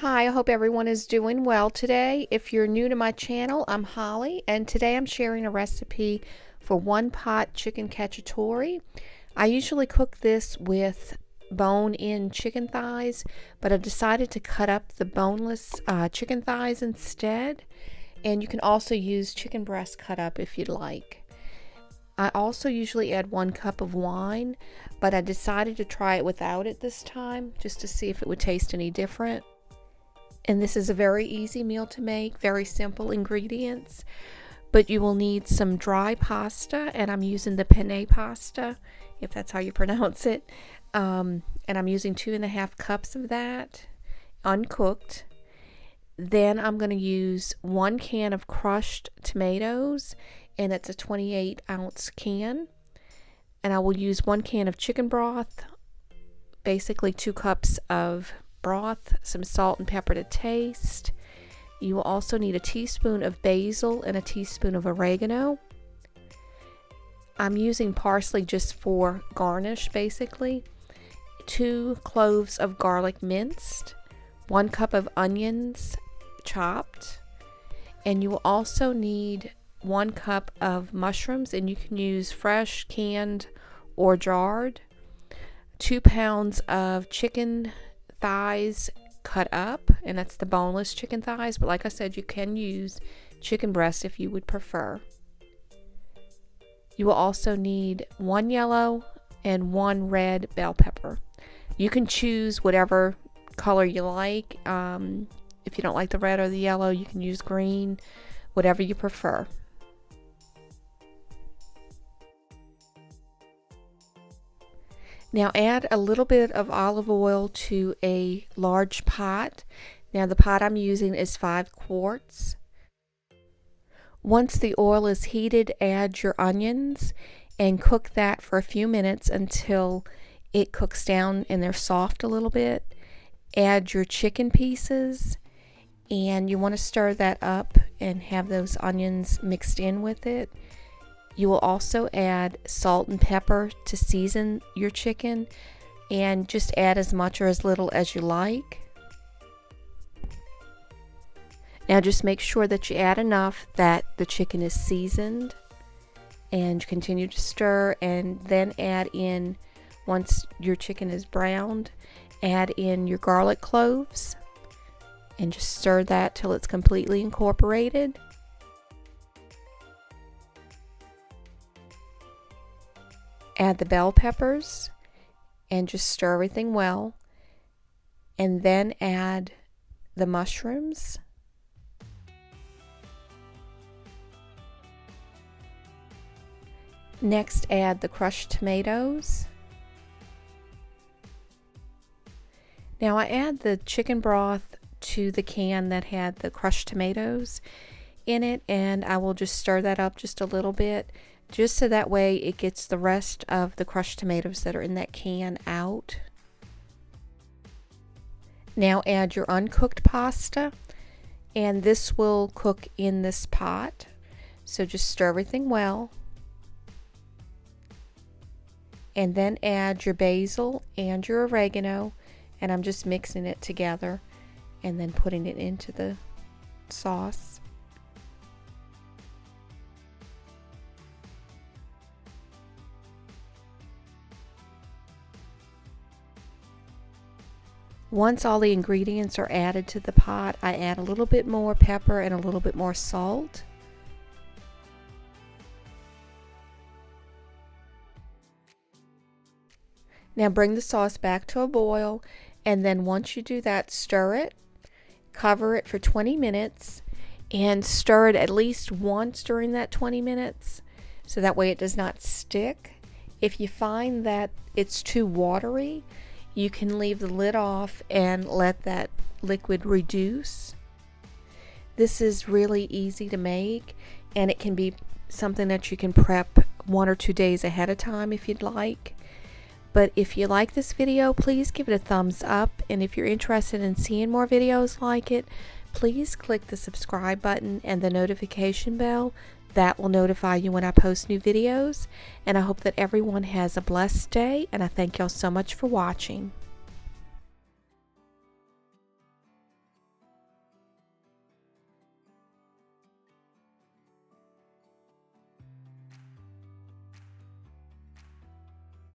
Hi, I hope everyone is doing well today. If you're new to my channel, I'm Holly, and today I'm sharing a recipe for one pot chicken cacciatore. I usually cook this with bone-in chicken thighs, but I've decided to cut up the boneless chicken thighs instead. And you can also use chicken breast cut up if you'd like. I also usually add 1 cup of wine, but I decided to try it without it this time just to see if it would taste any different. And this is a very easy meal to make, very simple ingredients, but you will need some dry pasta, and I'm using the Penne pasta, if that's how you pronounce it. And I'm using 2.5 cups of that, uncooked. Then I'm going to use 1 can of crushed tomatoes, and it's a 28-ounce can. And I will use 1 can of chicken broth, basically 2 cups of broth, some salt and pepper to taste. You will also need a teaspoon of basil and a teaspoon of oregano. I'm using parsley just for garnish, basically. 2 cloves of garlic minced, 1 cup of onions chopped, and you will also need 1 cup of mushrooms, and you can use fresh, canned, or jarred. 2 pounds of chicken thighs cut up, and that's the boneless chicken thighs, but like I said, you can use chicken breast if you would prefer. You will also need 1 yellow and 1 red bell pepper. You can choose whatever color you like. If you don't like the red or the yellow, you can use green, whatever you prefer. Now add a little bit of olive oil to a large pot. Now the pot I'm using is 5 quarts. Once the oil is heated, add your onions and cook that for a few minutes until it cooks down and they're soft a little bit. Add your chicken pieces, and you want to stir that up and have those onions mixed in with it. You will also add salt and pepper to season your chicken, and just add as much or as little as you like. Now just make sure that you add enough that the chicken is seasoned, and continue to stir, and then add in, once your chicken is browned, add in your garlic cloves and just stir that till it's completely incorporated. Add the bell peppers and just stir everything well, and then add the mushrooms. Next, add the crushed tomatoes. Now I add the chicken broth to the can that had the crushed tomatoes in it, and I will just stir that up just a little bit, just so that way it gets the rest of the crushed tomatoes that are in that can out. Now add your uncooked pasta, and this will cook in this pot, so just stir everything well. And then add your basil and your oregano, and I'm just mixing it together and then putting it into the sauce. Once all the ingredients are added to the pot, I add a little bit more pepper and a little bit more salt. Now bring the sauce back to a boil, and then once you do that, stir it, cover it for 20 minutes, and stir it at least once during that 20 minutes, so that way it does not stick. If you find that it's too watery, you can leave the lid off and let that liquid reduce. This is really easy to make, and it can be something that you can prep 1 or 2 days ahead of time if you'd like. But if you like this video, please give it a thumbs up, and if you're interested in seeing more videos like it, please click the subscribe button and the notification bell. That will notify you when I post new videos, and I hope that everyone has a blessed day, and I thank y'all so much for watching.